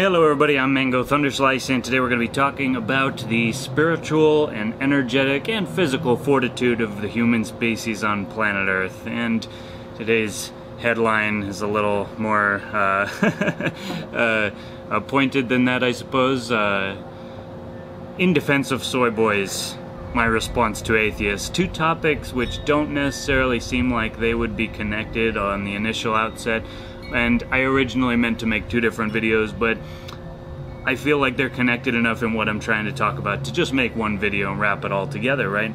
Hello everybody, I'm Mango Thunderslice, and today we're going to be talking about the spiritual and energetic and physical fortitude of the human species on planet Earth. And today's headline is a little more pointed than that, I suppose. In defense of Soy-Boys, my response to atheists. Two topics which don't necessarily seem like they would be connected on the initial outset. And I originally meant to make two different videos, but I feel like they're connected enough in what I'm trying to talk about to just make one video and wrap it all together, right?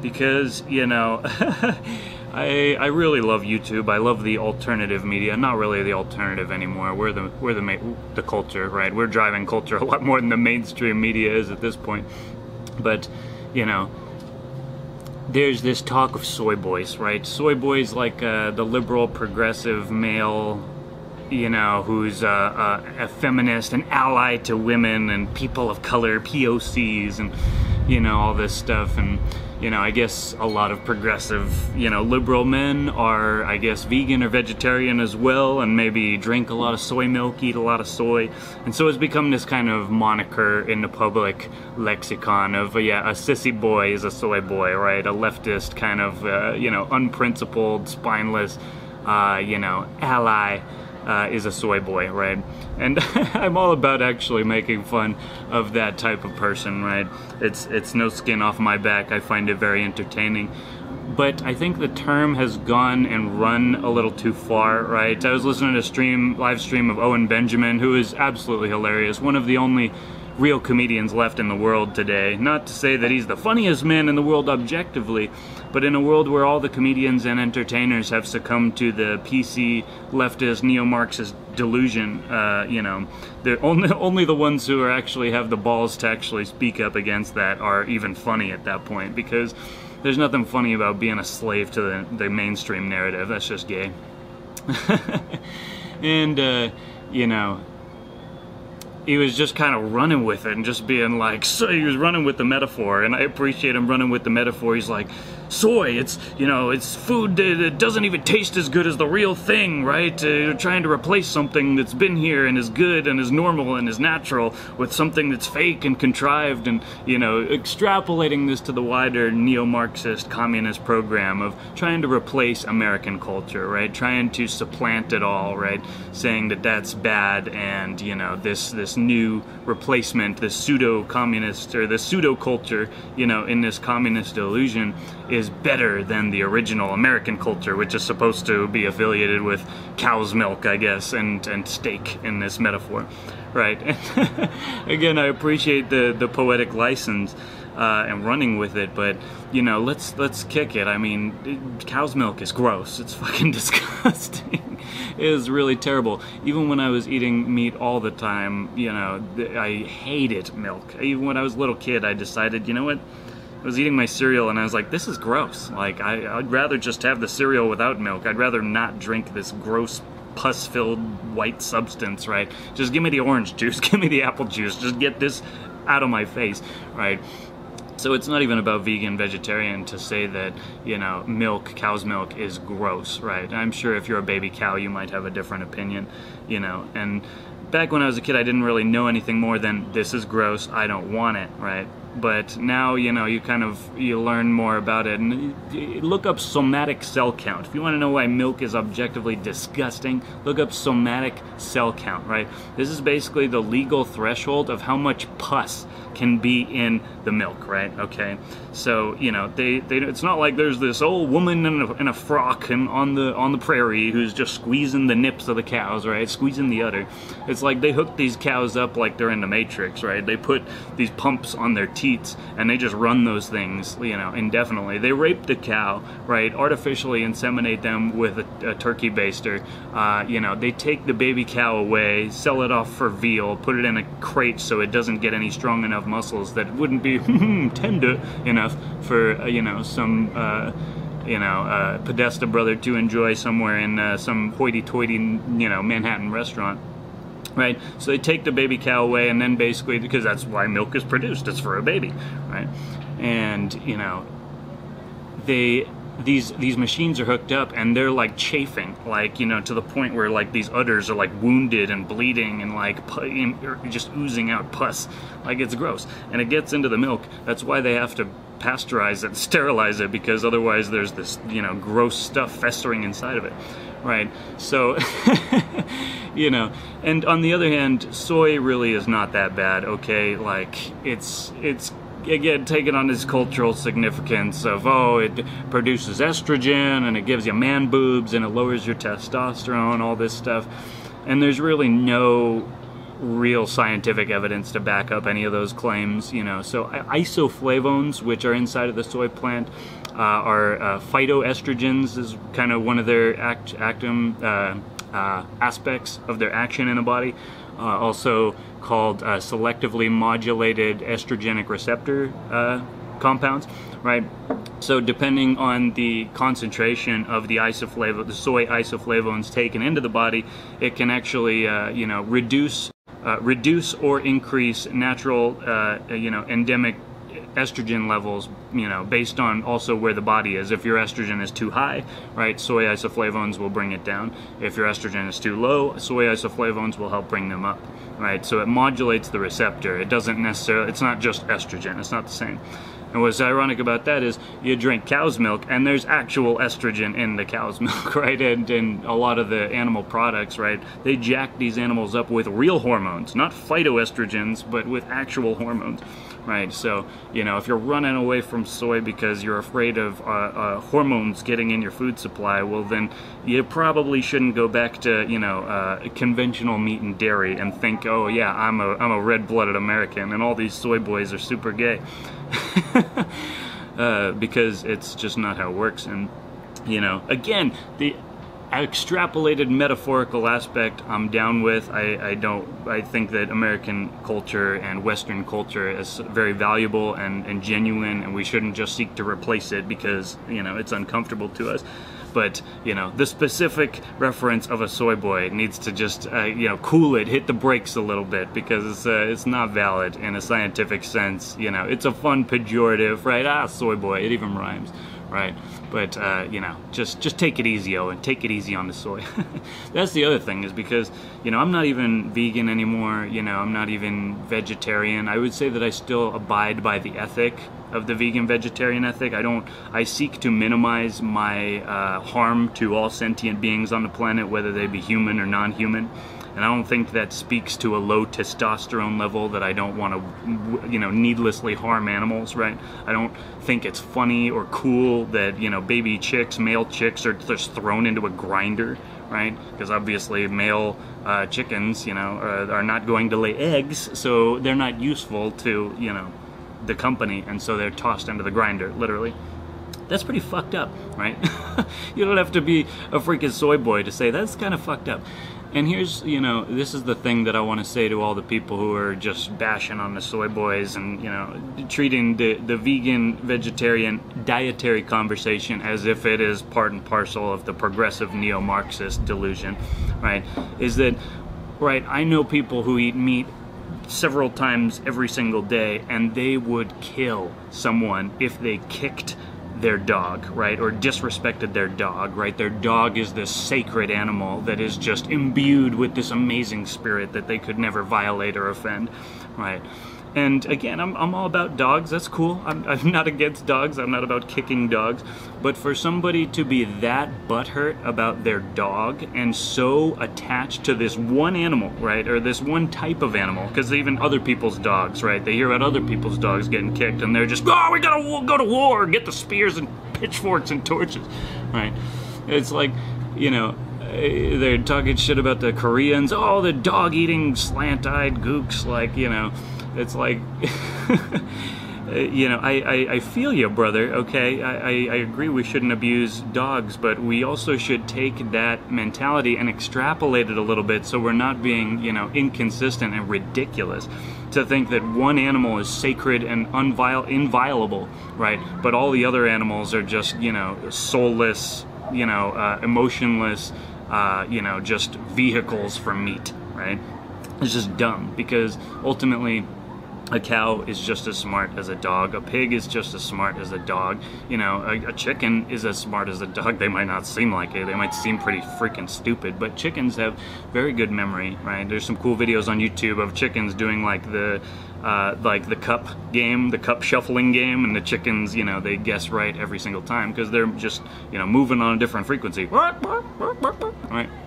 Because, you know, I really love YouTube. I love the alternative media. Not really the alternative anymore. We're the culture, right? We're driving culture a lot more than the mainstream media is at this point. But, you know, there's this talk of soy boys, right? Soy boys, like the liberal, progressive male, you know, who's a feminist, an ally to women and people of color, POCs, and, you know, all this stuff. And, you know, I guess a lot of progressive, you know, liberal men are, I guess, vegan or vegetarian as well, and maybe drink a lot of soy milk, eat a lot of soy. And so it's become this kind of moniker in the public lexicon of, yeah, a sissy boy is a soy boy, right? A leftist kind of, you know, unprincipled, spineless, you know, ally is a soy boy, right? And I'm all about actually making fun of that type of person, right? It's no skin off my back. I find it very entertaining. But I think the term has gone and run a little too far, right? I was listening to a live stream of Owen Benjamin, who is absolutely hilarious. One of the only real comedians left in the world today. Not to say that he's the funniest man in the world objectively, but in a world where all the comedians and entertainers have succumbed to the PC, leftist, neo-Marxist delusion, you know, they're only the ones who actually have the balls to actually speak up against that are even funny at that point, because there's nothing funny about being a slave to the mainstream narrative. That's just gay. And, you know, he was just kind of running with it and just being like, so he was running with the metaphor, and I appreciate him running with the metaphor. He's like, soy, it's, you know, it's food that doesn't even taste as good as the real thing, right? You're trying to replace something that's been here and is good and is normal and is natural with something that's fake and contrived, and, you know, extrapolating this to the wider neo-Marxist communist program of trying to replace American culture, right? Trying to supplant it all, right? Saying that that's bad, and, you know, this new replacement, this pseudo-communist or this pseudo-culture, you know, in this communist illusion is better than the original American culture, which is supposed to be affiliated with cow's milk, I guess, and steak in this metaphor, right? And again, I appreciate the poetic license and running with it, but, you know, let's kick it. I mean, cow's milk is gross. It's fucking disgusting. It is really terrible. Even when I was eating meat all the time, you know, I hated milk. Even when I was a little kid, I decided, you know what? I was eating my cereal and I was like, this is gross. Like, I'd rather just have the cereal without milk. I'd rather not drink this gross, pus-filled white substance, right? Just give me the orange juice, give me the apple juice, just get this out of my face, right? So it's not even about vegan, vegetarian to say that, you know, milk, cow's milk is gross, right? I'm sure if you're a baby cow, you might have a different opinion, you know, and back when I was a kid, I didn't really know anything more than this is gross, I don't want it, right? But now, you know, you learn more about it, and look up somatic cell count. If you want to know why milk is objectively disgusting, look up somatic cell count, right? This is basically the legal threshold of how much pus can be in the milk, right? Okay, so, you know, it's not like there's this old woman in a frock and on the prairie who's just squeezing the nips of the cows, right? Squeezing the udder. It's like they hook these cows up like they're in the Matrix, right? They put these pumps on their teats and they just run those things, you know, indefinitely. They rape the cow, right? Artificially inseminate them with a turkey baster. You know, they take the baby cow away, sell it off for veal, put it in a crate so it doesn't get any strong enough muscles that wouldn't be tender enough for, you know, some, you know, Podesta brother to enjoy somewhere in some hoity-toity, you know, Manhattan restaurant. Right, so they take the baby cow away, and then basically, because that's why milk is produced, it's for a baby, right? And, you know, they these machines are hooked up and they're like chafing, like, you know, to the point where like these udders are like wounded and bleeding and like just oozing out pus. Like, it's gross, and it gets into the milk. That's why they have to pasteurize it, sterilize it, because otherwise there's this, you know, gross stuff festering inside of it, right? So you know, and on the other hand, soy really is not that bad, okay? Like, it's again taken on this cultural significance of, oh, it produces estrogen and it gives you man boobs and it lowers your testosterone, all this stuff, and there's really no real scientific evidence to back up any of those claims, you know. So isoflavones, which are inside of the soy plant, are phytoestrogens, is kind of one of their aspects of their action in the body, also called selectively modulated estrogenic receptor compounds, right? So depending on the concentration of the soy isoflavones taken into the body, it can actually you know, reduce or increase natural you know, endemic estrogen levels, you know, based on also where the body is. If your estrogen is too high, right, soy isoflavones will bring it down. If your estrogen is too low, soy isoflavones will help bring them up, right? So it modulates the receptor. It doesn't necessarily, it's not just estrogen, it's not the same. And what's ironic about that is you drink cow's milk and there's actual estrogen in the cow's milk, right? And a lot of the animal products, right, they jack these animals up with real hormones, not phytoestrogens, but with actual hormones, right? So, you know, if you're running away from soy because you're afraid of hormones getting in your food supply, well, then you probably shouldn't go back to, you know, conventional meat and dairy and think, oh yeah, I'm a red-blooded American and all these soy boys are super gay. Because it's just not how it works. And, you know, again, the extrapolated metaphorical aspect I'm down with. I think that American culture and Western culture is very valuable and genuine, and we shouldn't just seek to replace it because, you know, it's uncomfortable to us. But, you know, the specific reference of a soy boy needs to just, you know, cool it, hit the brakes a little bit, because it's not valid in a scientific sense. You know, it's a fun pejorative, right? Ah, soy boy, it even rhymes, right? But, you know, just take it easy, Owen. Take it easy on the soy. That's the other thing, is because, you know, I'm not even vegan anymore. You know, I'm not even vegetarian. I would say that I still abide by the ethic of the vegan-vegetarian ethic. I seek to minimize my harm to all sentient beings on the planet, whether they be human or non-human. And I don't think that speaks to a low testosterone level, that I don't want to, you know, needlessly harm animals, right? I don't think it's funny or cool that, you know, baby chicks, male chicks, are just thrown into a grinder, right? Because obviously male chickens, you know, are not going to lay eggs, so they're not useful to, you know, the company, and so they're tossed into the grinder, literally. That's pretty fucked up, right? You don't have to be a freaking soy boy to say that's kind of fucked up. And here's, you know, this is the thing that I want to say to all the people who are just bashing on the soy boys and, you know, treating the vegan, vegetarian, dietary conversation as if it is part and parcel of the progressive neo-Marxist delusion, right? Is that, right, I know people who eat meat several times every single day, and they would kill someone if they kicked their dog, right, or disrespected their dog, right? Their dog is this sacred animal that is just imbued with this amazing spirit that they could never violate or offend, right? And again, I'm all about dogs. That's cool. I'm not against dogs. I'm not about kicking dogs. But for somebody to be that butthurt about their dog and so attached to this one animal, right, or this one type of animal, because even other people's dogs, right, they hear about other people's dogs getting kicked and they're just, oh, we gotta go to war, get the spears and pitchforks and torches, right? It's like, you know, they're talking shit about the Koreans. Oh, the dog-eating, slant-eyed gooks, like, you know. It's like, you know, I feel you, brother, okay? I agree we shouldn't abuse dogs, but we also should take that mentality and extrapolate it a little bit so we're not being, you know, inconsistent and ridiculous. To think that one animal is sacred and inviolable, right? But all the other animals are just, you know, soulless, you know, emotionless, you know, just vehicles for meat, right? It's just dumb, because ultimately, A cow is just as smart as a dog. A pig is just as smart as a dog. You know, a chicken is as smart as a dog. They might not seem like it. They might seem pretty freaking stupid, but chickens have very good memory, right? There's some cool videos on YouTube of chickens doing like the cup game, the cup shuffling game, and the chickens, you know, they guess right every single time because they're just, you know, moving on a different frequency. Right?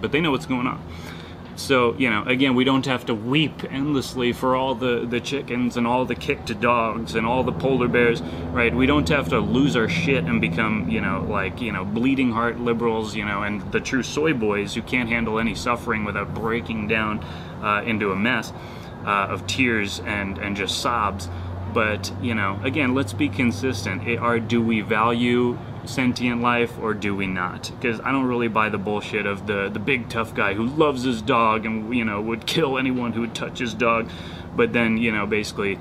But they know what's going on. So, you know, again, we don't have to weep endlessly for all the chickens and all the kicked dogs and all the polar bears, right? We don't have to lose our shit and become, you know, like, you know, bleeding heart liberals, you know, and the true soy boys who can't handle any suffering without breaking down into a mess of tears and just sobs. But, you know, again, let's be consistent. Do we value sentient life or do we not? Because I don't really buy the bullshit of the big tough guy who loves his dog and, you know, would kill anyone who would touch his dog, but then, you know, basically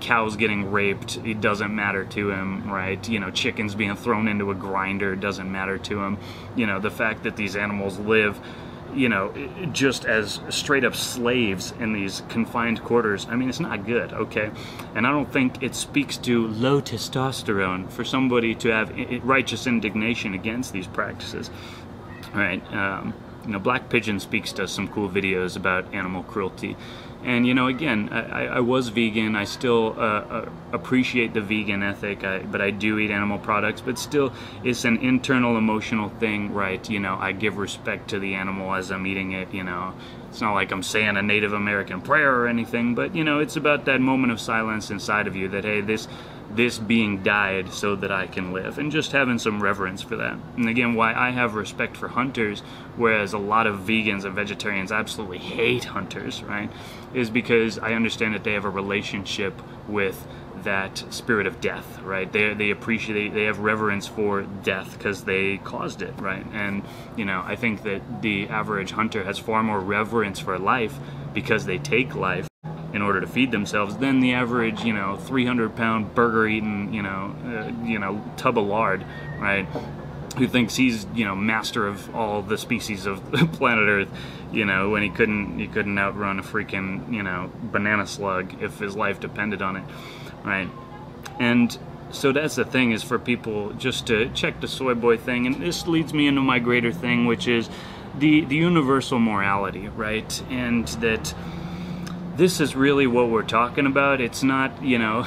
cows getting raped, it doesn't matter to him, right? You know, chickens being thrown into a grinder doesn't matter to him. You know, the fact that these animals live, you know, just as straight up slaves in these confined quarters, I mean, it's not good, okay? And I don't think it speaks to low testosterone for somebody to have righteous indignation against these practices, right? You know, Black Pigeon speaks to some cool videos about animal cruelty. And, you know, again, I was vegan. I still appreciate the vegan ethic, but I do eat animal products. But still, it's an internal emotional thing, right? You know, I give respect to the animal as I'm eating it, you know. It's not like I'm saying a Native American prayer or anything, but, you know, it's about that moment of silence inside of you that, hey, this being died so that I can live, and just having some reverence for that. And again, why I have respect for hunters, whereas a lot of vegans and vegetarians absolutely hate hunters, right, is because I understand that they have a relationship with that spirit of death, right? They appreciate, they have reverence for death because they caused it, right? And, you know, I think that the average hunter has far more reverence for life because they take life in order to feed themselves than the average, you know, 300-pound burger-eating, you know, tub of lard, right? Who thinks he's, you know, master of all the species of planet Earth, you know, when he couldn't outrun a freaking, you know, banana slug if his life depended on it, right? And so that's the thing, is for people just to check the soy boy thing, and this leads me into my greater thing, which is the universal morality, right? And that this is really what we're talking about. It's not, you know,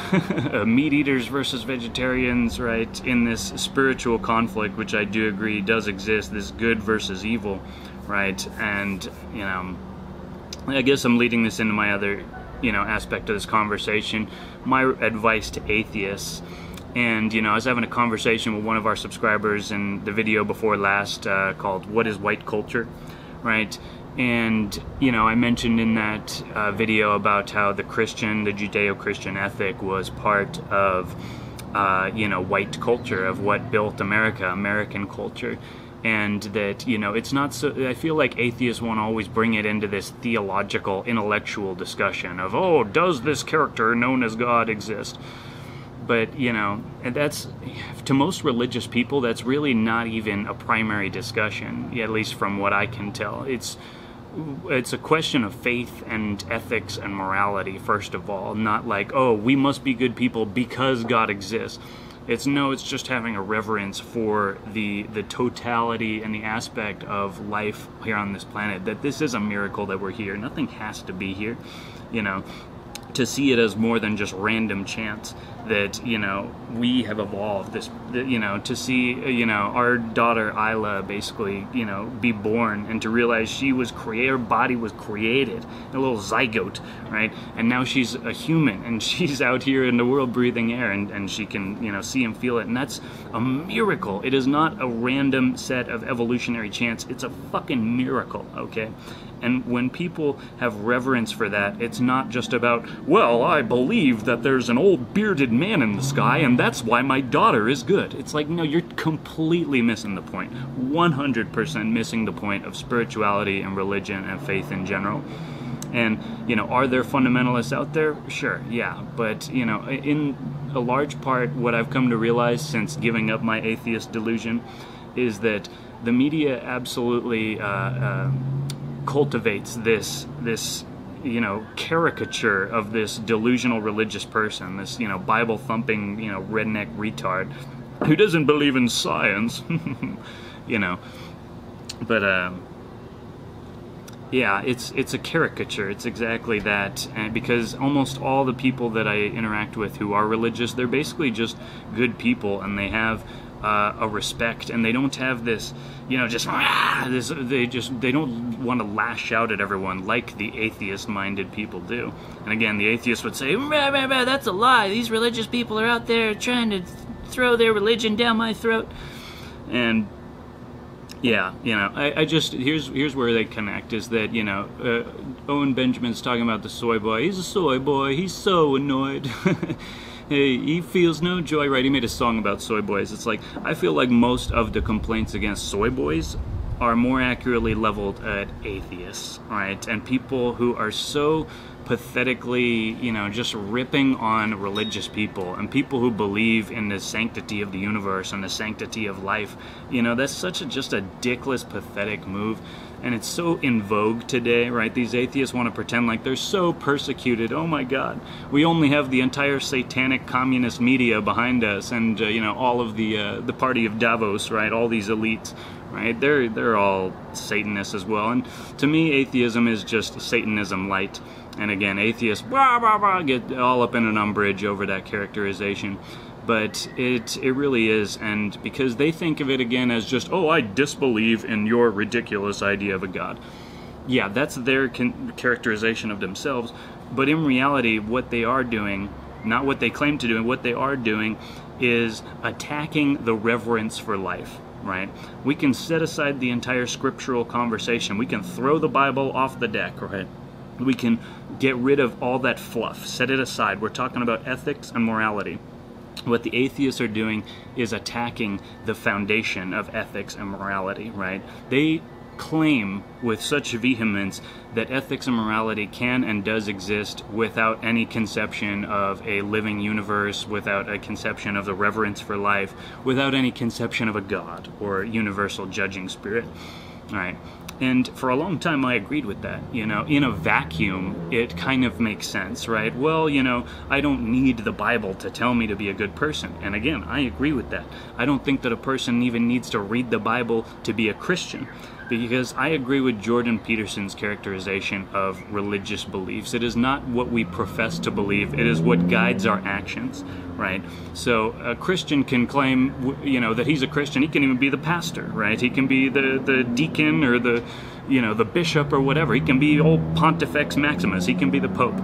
meat eaters versus vegetarians, right? In this spiritual conflict, which I do agree does exist, this good versus evil, right? And, you know, I guess I'm leading this into my other, you know, aspect of this conversation, my advice to atheists. And, you know, I was having a conversation with one of our subscribers in the video before last called "What is White Culture?" right? And, you know, I mentioned in that video about how the Judeo-Christian ethic was part of, you know, white culture, of what built America, American culture. And that, you know, it's not so, I feel like atheists want to always bring it into this theological, intellectual discussion of, oh, does this character known as God exist? But, you know, that's, to most religious people, that's really not even a primary discussion, at least from what I can tell. It's a question of faith and ethics and morality, first of all, not like, oh, we must be good people because God exists. It's just having a reverence for the totality and the aspect of life here on this planet, that this is a miracle that we're here. Nothing has to be here, you know, to see it as more than just random chance that, you know, we have evolved this, you know, to see, you know, our daughter Isla basically, you know, be born, and to realize she was her body was created, a little zygote, right? And now she's a human, and she's out here in the world breathing air, and she can, you know, see and feel it, and that's a miracle. It is not a random set of evolutionary chance. It's a fucking miracle, okay? And when people have reverence for that, it's not just about, well, I believe that there's an old bearded man in the sky, and that's why my daughter is good. It's like, no, you're completely missing the point. 100% missing the point of spirituality and religion and faith in general. And, you know, are there fundamentalists out there? Sure, yeah. But, you know, in a large part, what I've come to realize since giving up my atheist delusion is that the media absolutely cultivates this you know, caricature of this delusional religious person, this, you know, Bible thumping, you know, redneck retard who doesn't believe in science, you know. But yeah, it's a caricature. It's exactly that, and because almost all the people that I interact with who are religious, they're basically just good people, and they have a respect, and they don't have this, you know, just they don't want to lash out at everyone like the atheist-minded people do. And again, the atheist would say, "That's a lie. These religious people are out there trying to throw their religion down my throat." And yeah, you know, I just, here's where they connect, is that, you know, Owen Benjamin's talking about the soy boy. He's a soy boy. He's so annoyed. He feels no joy, right? He made a song about soy boys. It's like, I feel like most of the complaints against soy boys are more accurately leveled at atheists, right? And people who are so pathetically, you know, just ripping on religious people and people who believe in the sanctity of the universe and the sanctity of life. You know, that's just a dickless, pathetic move. And it's so in vogue today, right? These atheists want to pretend like they're so persecuted. Oh my God, we only have the entire satanic communist media behind us, and you know, all of the party of Davos, right? All these elites, right? They're all Satanists as well. And to me, atheism is just Satanism light. And again, atheists get all up in an umbrage over that characterization. But it really is, and because they think of it again as just, oh, I disbelieve in your ridiculous idea of a God. Yeah, that's their characterization of themselves, but in reality, what they are doing, not what they claim to do, and what they are doing is attacking the reverence for life, right? We can set aside the entire scriptural conversation. We can throw the Bible off the deck, right? We can get rid of all that fluff, set it aside. We're talking about ethics and morality. What the atheists are doing is attacking the foundation of ethics and morality, right? They claim with such vehemence that ethics and morality can and does exist without any conception of a living universe, without a conception of the reverence for life, without any conception of a God or universal judging spirit, right? And for a long time, I agreed with that. You know, in a vacuum, it kind of makes sense, right? Well, you know, I don't need the Bible to tell me to be a good person. And again, I agree with that. I don't think that a person even needs to read the Bible to be a Christian, because I agree with Jordan Peterson's characterization of religious beliefs. It is not what we profess to believe, it is what guides our actions, right? So a Christian can claim, you know, that he's a Christian. He can even be the pastor, right? He can be the deacon or the, you know, the bishop or whatever. He can be old Pontifex Maximus. He can be the Pope.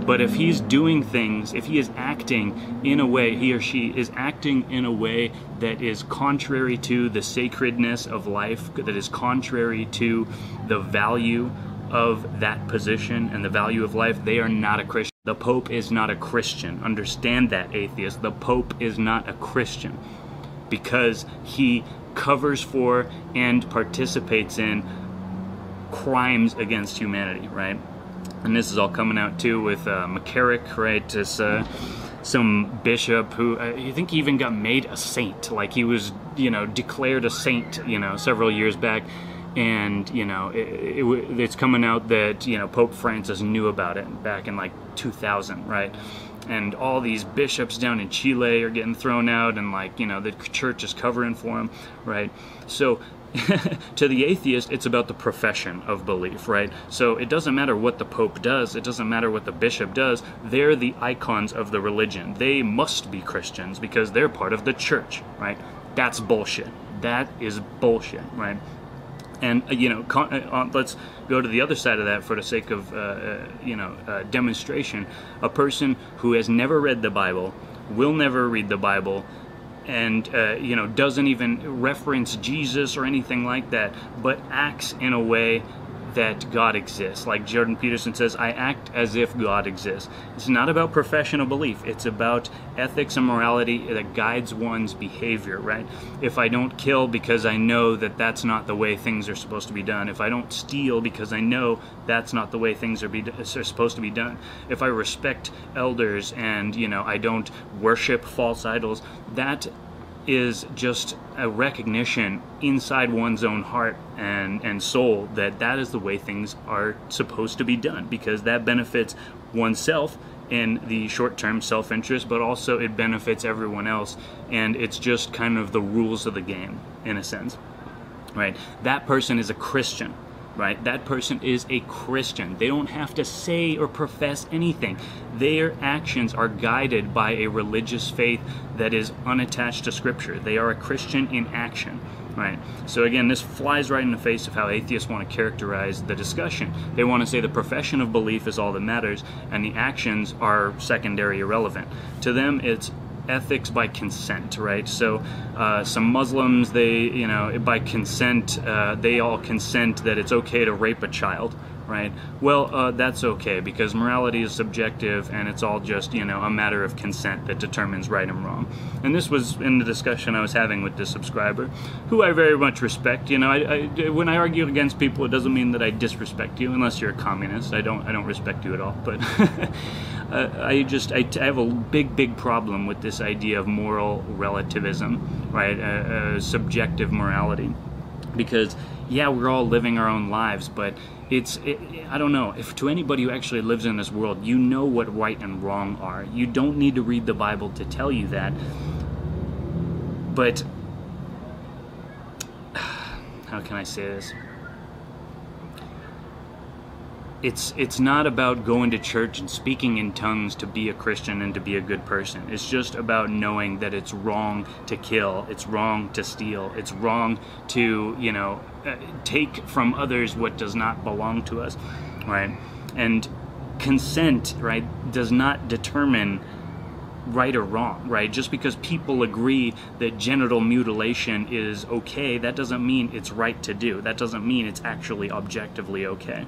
But if he's doing things, if he is acting in a way, he or she is acting in a way that is contrary to the sacredness of life, that is contrary to the value of that position and the value of life, they are not a Christian. The Pope is not a Christian. Understand that, atheist. The Pope is not a Christian because he covers for and participates in crimes against humanity, right? And this is all coming out too with McCarrick, right? This some bishop who I think he even got made a saint. Like he was, you know, declared a saint, you know, several years back. And, you know, it's coming out that, you know, Pope Francis knew about it back in like 2000, right? And all these bishops down in Chile are getting thrown out, and like, you know, the church is covering for them, right? So to the atheist, it's about the profession of belief, right? So it doesn't matter what the Pope does, it doesn't matter what the bishop does, they're the icons of the religion. They must be Christians because they're part of the church, right? That's bullshit. That is bullshit, right? And, you know, let's go to the other side of that for the sake of, demonstration. A person who has never read the Bible, will never read the Bible, and, doesn't even reference Jesus or anything like that, but acts in a way that God exists. Like Jordan Peterson says, I act as if God exists. It's not about professional belief. It's about ethics and morality that guides one's behavior, right? If I don't kill because I know that that's not the way things are supposed to be done. If I don't steal because I know that's not the way things are supposed to be done. If I respect elders and, I don't worship false idols, that is just a recognition inside one's own heart and soul that that is the way things are supposed to be done, because that benefits oneself in the short-term self-interest, but also it benefits everyone else, and it's just kind of the rules of the game in a sense, right? That person is a Christian, right? That person is a Christian. They don't have to say or profess anything. Their actions are guided by a religious faith that is unattached to Scripture. They are a Christian in action, right? So again, this flies right in the face of how atheists want to characterize the discussion. They want to say the profession of belief is all that matters, and the actions are secondary, irrelevant. To them, it's ethics by consent, right? So some Muslims, they, by consent, they all consent that it's okay to rape a child, right? Well, that's okay, because morality is subjective, and it's all just, a matter of consent that determines right and wrong. And this was in the discussion I was having with this subscriber, who I very much respect. When I argue against people, it doesn't mean that I disrespect you, unless you're a communist. I don't respect you at all, but I have a big problem with this idea of moral relativism, right? Subjective morality, because yeah, we're all living our own lives, but I don't know, if to anybody who actually lives in this world, you know what right and wrong are. You don't need to read the Bible to tell you that. But how can I say this? It's not about going to church and speaking in tongues to be a Christian and to be a good person. It's just about knowing that it's wrong to kill, it's wrong to steal, it's wrong to, take from others what does not belong to us, right? And consent, right, does not determine right or wrong, right? Just because people agree that genital mutilation is okay, that doesn't mean it's right to do. That doesn't mean it's actually objectively okay.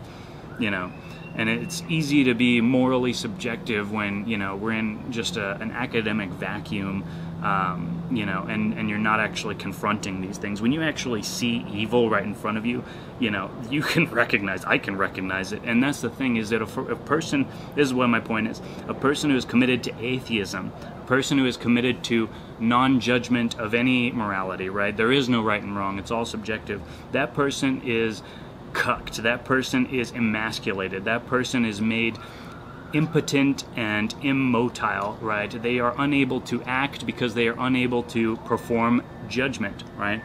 And it's easy to be morally subjective when, we're in just an academic vacuum, and you're not actually confronting these things. When you actually see evil right in front of you, you can recognize, I can recognize it. And that's the thing, is that a person, this is what my point is, a person who is committed to atheism, a person who is committed to non-judgment of any morality, right? There is no right and wrong, it's all subjective. That person is cucked. That person is emasculated. That person is made impotent and immotile, right? They are unable to act because they are unable to perform judgment, right?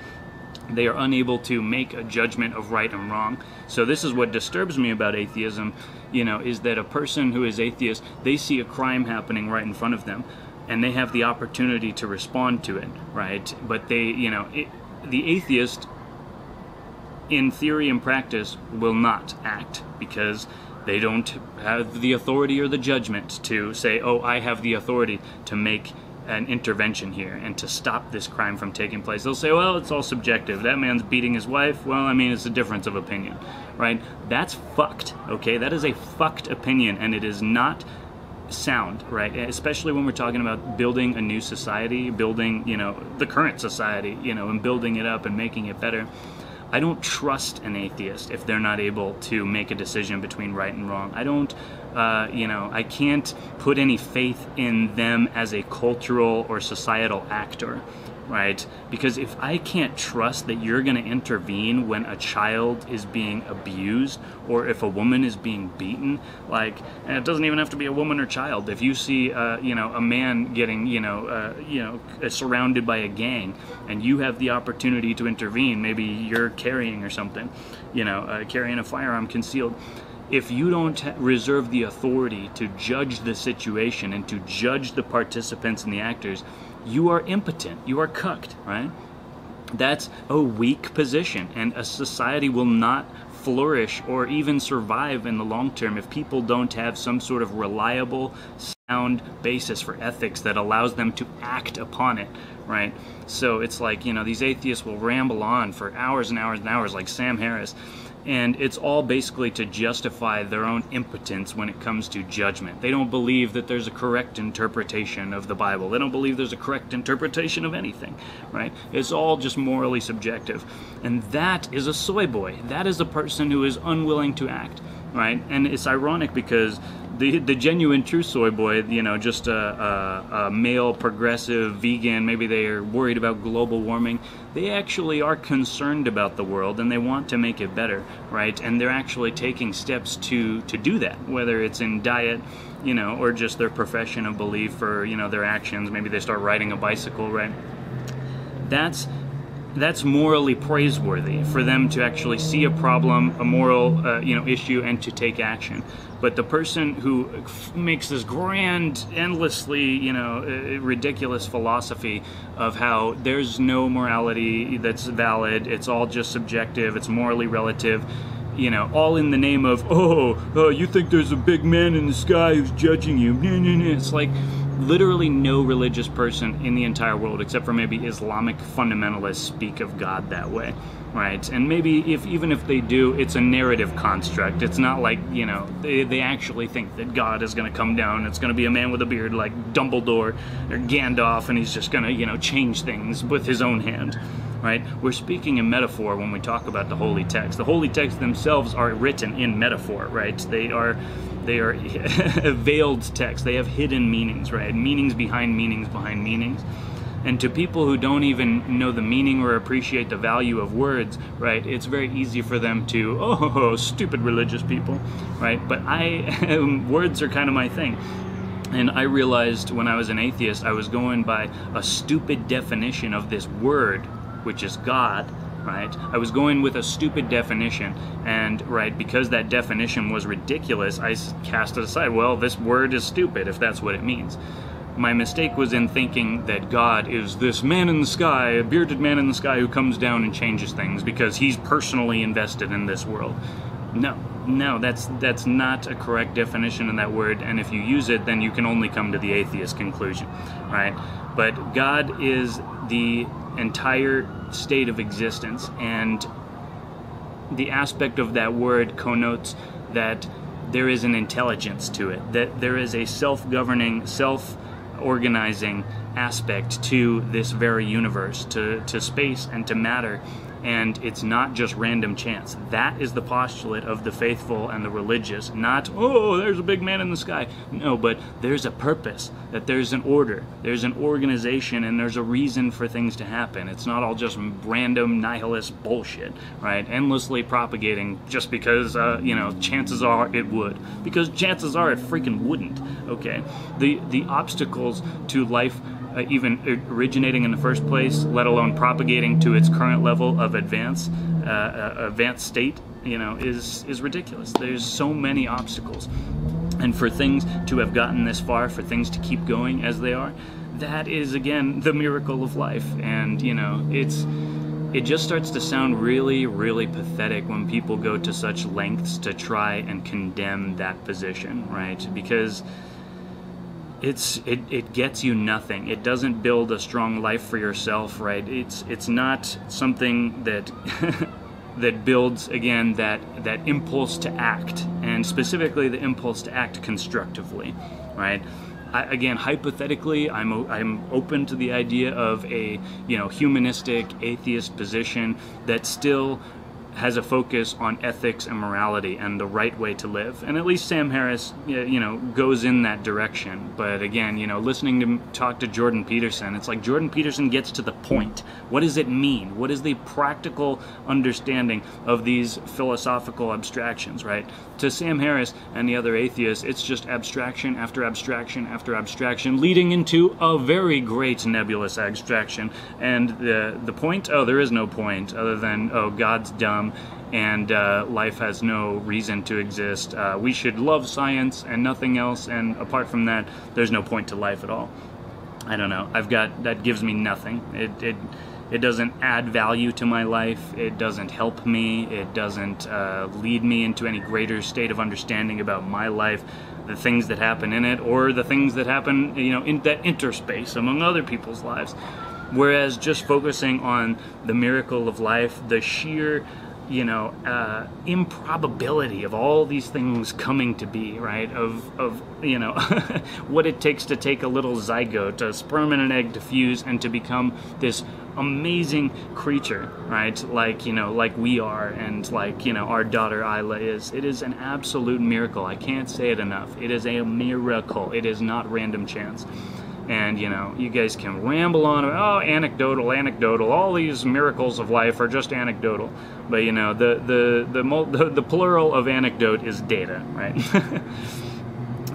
They are unable to make a judgment of right and wrong. So this is what disturbs me about atheism, is that a person who is atheist, they see a crime happening right in front of them, and they have the opportunity to respond to it, right? But they, the atheist, in theory and practice, will not act because they don't have the authority or the judgment to say, oh, I have the authority to make an intervention here and to stop this crime from taking place. They'll say, well, it's all subjective. That man's beating his wife. Well, it's a difference of opinion, right? That's fucked, okay? That is a fucked opinion, and it is not sound, right? Especially when we're talking about building a new society, building, the current society, and building it up and making it better. I don't trust an atheist if they're not able to make a decision between right and wrong. I don't, I can't put any faith in them as a cultural or societal actor, right? Because if I can't trust that you're going to intervene when a child is being abused or if a woman is being beaten, and it doesn't even have to be a woman or child. If you see, a man getting, surrounded by a gang and you have the opportunity to intervene, maybe you're carrying or something, carrying a firearm concealed. If you don't reserve the authority to judge the situation and to judge the participants and the actors, you are impotent, you are cucked, right? That's a weak position, and a society will not flourish or even survive in the long term if people don't have some sort of reliable, sound basis for ethics that allows them to act upon it, right? So it's like, these atheists will ramble on for hours and hours and hours, like Sam Harris, and it's all basically to justify their own impotence when it comes to judgment. They don't believe that there's a correct interpretation of the Bible. They don't believe there's a correct interpretation of anything, right? It's all just morally subjective. And that is a soy boy. That is a person who is unwilling to act, right? And it's ironic because the genuine true soy boy, you know, just a male progressive vegan, maybe they are worried about global warming, they actually are concerned about the world and they want to make it better, right? And they're actually taking steps to do that, whether it's in diet, you know, or just their profession of belief, or, you know, their actions. Maybe they start riding a bicycle, right? That's morally praiseworthy for them to actually see a problem, a moral, you know, issue, and to take action. But the person who makes this grand, endlessly, you know, ridiculous philosophy of how there's no morality that's valid, it's all just subjective, it's morally relative, you know, all in the name of, oh, you think there's a big man in the sky who's judging you. It's like, literally no religious person in the entire world, except for maybe Islamic fundamentalists, speak of God that way, right? And maybe even if they do, it's a narrative construct. It's not like, you know, they actually think that God is going to come down. It's going to be a man with a beard like Dumbledore or Gandalf, and he's just going to, you know, change things with his own hand, right? We're speaking in metaphor when we talk about the holy text. The holy texts themselves are written in metaphor, right? They are veiled text. They have hidden meanings, right? Meanings behind meanings behind meanings. And to people who don't even know the meaning or appreciate the value of words, right, it's very easy for them to, oh, stupid religious people, right? But words are kind of my thing. And I realized when I was an atheist, I was going by a stupid definition of this word, which is God, right? I was going with a stupid definition, and right, because that definition was ridiculous, I cast it aside. Well, this word is stupid if that's what it means. My mistake was in thinking that God is this man in the sky, a bearded man in the sky who comes down and changes things because he's personally invested in this world. No, that's not a correct definition of that word, and if you use it, then you can only come to the atheist conclusion, right? But God is the entire state of existence, and the aspect of that word connotes that there is an intelligence to it, that there is a self-governing, self-organizing aspect to this very universe, to space and to matter, and it's not just random chance. That is the postulate of the faithful and the religious, not, oh, there's a big man in the sky. No, but there's a purpose, that there's an order, there's an organization, and there's a reason for things to happen. It's not all just random nihilist bullshit, right? Endlessly propagating just because, you know, chances are it would. Because chances are it freaking wouldn't, okay? The obstacles to life even originating in the first place, let alone propagating to its current level of advanced state, you know, is ridiculous. There's so many obstacles, and for things to have gotten this far, for things to keep going as they are, that is again the miracle of life. And you know, it just starts to sound really, really pathetic when people go to such lengths to try and condemn that position, right? Because it gets you nothing. It doesn't build a strong life for yourself, right? It's not something that that builds, again, that impulse to act, and specifically the impulse to act constructively, right? Again, hypothetically, I'm open to the idea of a, you know, humanistic atheist position that still has a focus on ethics and morality and the right way to live. And at least Sam Harris, you know, goes in that direction. But again, you know, listening to talk to Jordan Peterson, it's like Jordan Peterson gets to the point. What does it mean? What is the practical understanding of these philosophical abstractions, right? To Sam Harris and the other atheists, it's just abstraction after abstraction after abstraction, leading into a very great nebulous abstraction. And the point? Oh, there is no point other than, oh, God's dumb, and life has no reason to exist. We should love science and nothing else, and apart from that, there's no point to life at all. I don't know. That gives me nothing. It doesn't add value to my life. It doesn't help me. It doesn't lead me into any greater state of understanding about my life, the things that happen in it, or the things that happen, you know, in that interspace among other people's lives. Whereas just focusing on the miracle of life, the sheer, you know, improbability of all these things coming to be, right? Of you know, what it takes to take a little zygote, a sperm and an egg to fuse and to become this amazing creature, right? Like, like we are, and like, our daughter Isla is. It is an absolute miracle. I can't say it enough. It is a miracle. It is not random chance. And, you guys can ramble on, oh, anecdotal, all these miracles of life are just anecdotal. But, the plural of anecdote is data, right?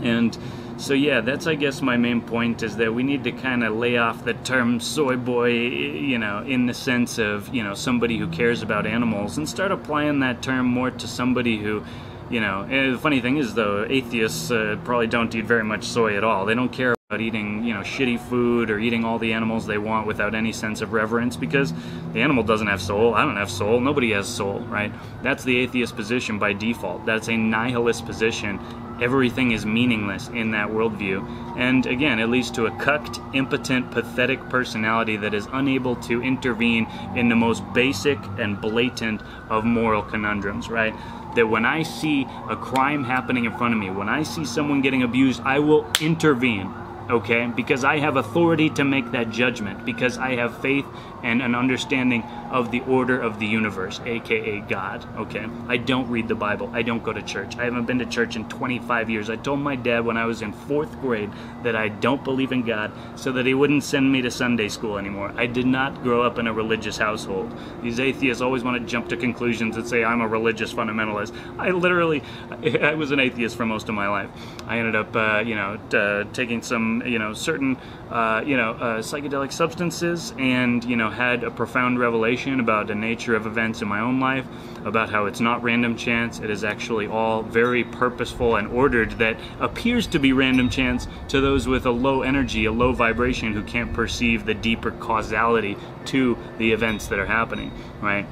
And so, yeah, that's, I guess, my main point, is that we need to kind of lay off the term soy boy, in the sense of, somebody who cares about animals, and start applying that term more to somebody who, and the funny thing is, though, atheists probably don't eat very much soy at all. They don't care about eating, shitty food or eating all the animals they want without any sense of reverence, because the animal doesn't have soul. I don't have soul. Nobody has soul, right? That's the atheist position by default. That's a nihilist position. Everything is meaningless in that worldview. And again, it leads to a cucked, impotent, pathetic personality that is unable to intervene in the most basic and blatant of moral conundrums, right? That when I see a crime happening in front of me, when I see someone getting abused, I will intervene, okay? Because I have authority to make that judgment, because I have faith and an understanding of the order of the universe, aka God, okay? I don't read the Bible. I don't go to church. I haven't been to church in 25 years. I told my dad when I was in 4th grade that I don't believe in God, so that he wouldn't send me to Sunday school anymore. I did not grow up in a religious household. These atheists always want to jump to conclusions and say I'm a religious fundamentalist. I was an atheist for most of my life. I ended up, taking some, certain, psychedelic substances, and, had a profound revelation about the nature of events in my own life, about how it's not random chance. It is actually all very purposeful and ordered, that appears to be random chance to those with a low energy, a low vibration, who can't perceive the deeper causality to the events that are happening, right?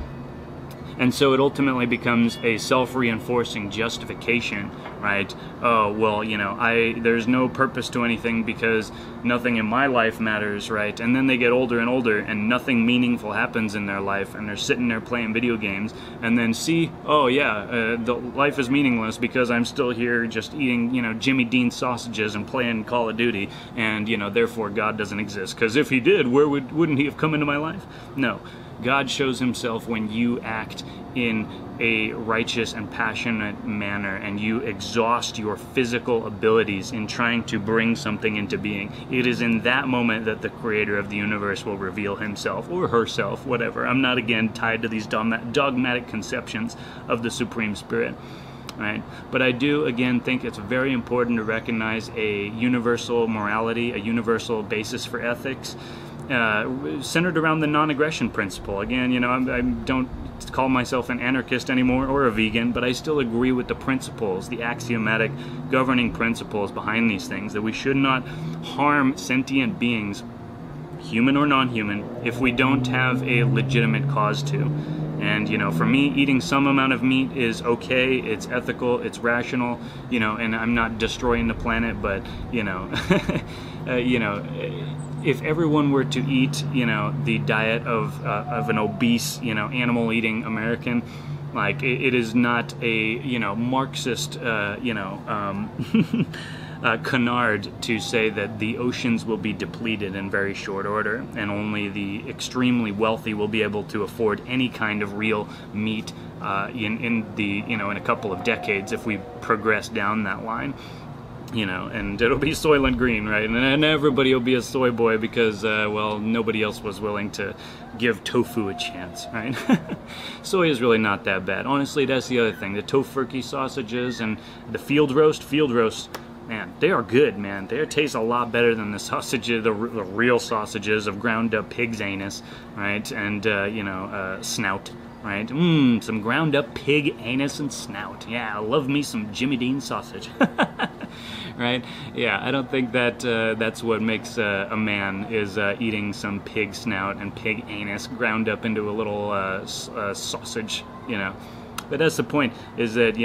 And so it ultimately becomes a self-reinforcing justification, right? Oh, well, there's no purpose to anything because nothing in my life matters, right? And then they get older and older and nothing meaningful happens in their life, and they're sitting there playing video games, and then the life is meaningless because I'm still here just eating, Jimmy Dean sausages and playing Call of Duty, and, therefore God doesn't exist. Because if he did, wouldn't he have come into my life? No. God shows himself when you act in a righteous and passionate manner, and you exhaust your physical abilities in trying to bring something into being. It is in that moment that the creator of the universe will reveal himself, or herself, whatever. I'm not, again, tied to these dogmatic conceptions of the Supreme Spirit. Right? But I do, again, think it's very important to recognize a universal morality, a universal basis for ethics, centered around the non-aggression principle. Again, I don't call myself an anarchist anymore, or a vegan, but I still agree with the principles, the axiomatic governing principles behind these things, that we should not harm sentient beings, human or non-human, if we don't have a legitimate cause to. And, for me, eating some amount of meat is okay, it's ethical, it's rational, and I'm not destroying the planet, but, if everyone were to eat, the diet of an obese, animal-eating American, like, it is not a, Marxist, canard to say that the oceans will be depleted in very short order, and only the extremely wealthy will be able to afford any kind of real meat in a couple of decades if we progress down that line. And it'll be Soylent Green, right? And everybody will be a soy boy because, nobody else was willing to give tofu a chance, right? Soy is really not that bad. Honestly, that's the other thing. The tofurkey sausages and the field roast, man, they are good, man. They taste a lot better than the sausages, the real sausages of ground up pig's anus, right? And, snout. Right? Some ground up pig anus and snout. Yeah, I love me some Jimmy Dean sausage. Right? Yeah, I don't think that that's what makes a man, is eating some pig snout and pig anus ground up into a little sausage, But that's the point, is that,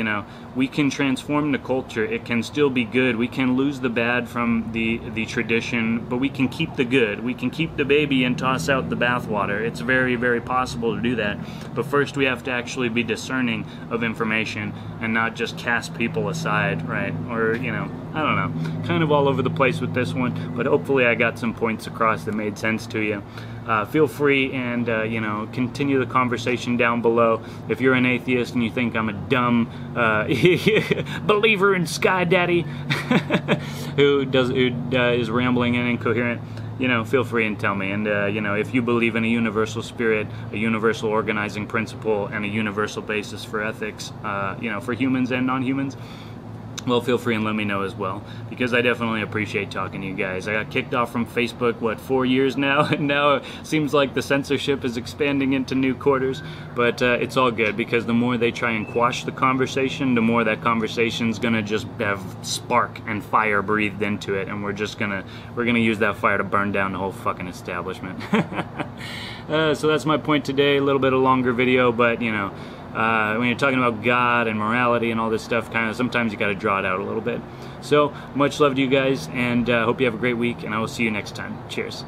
we can transform the culture. It can still be good. We can lose the bad from the tradition, but we can keep the good. We can keep the baby and toss out the bathwater. It's very, very possible to do that. But first we have to actually be discerning of information and not just cast people aside, right? Or, I don't know. Kind of all over the place with this one, but hopefully I got some points across that made sense to you. feel free and you know, continue the conversation down below. If you're an atheist and you think I'm a dumb believer in Sky Daddy who is rambling and incoherent, you know, feel free and tell me. And you know, if you believe in a universal spirit, a universal organizing principle, and a universal basis for ethics, you know, for humans and non-humans, well, feel free and let me know as well, because I definitely appreciate talking to you guys. I got kicked off from Facebook, what, 4 years now? And now it seems like the censorship is expanding into new quarters. But it's all good, because the more they try and quash the conversation, the more that conversation's gonna just have spark and fire breathed into it, and we're gonna use that fire to burn down the whole fucking establishment. So that's my point today. A little bit of longer video, but you know, when you're talking about God and morality and all this stuff, kind of sometimes you got to draw it out a little bit. So much love to you guys, and hope you have a great week, and I will see you next time. Cheers.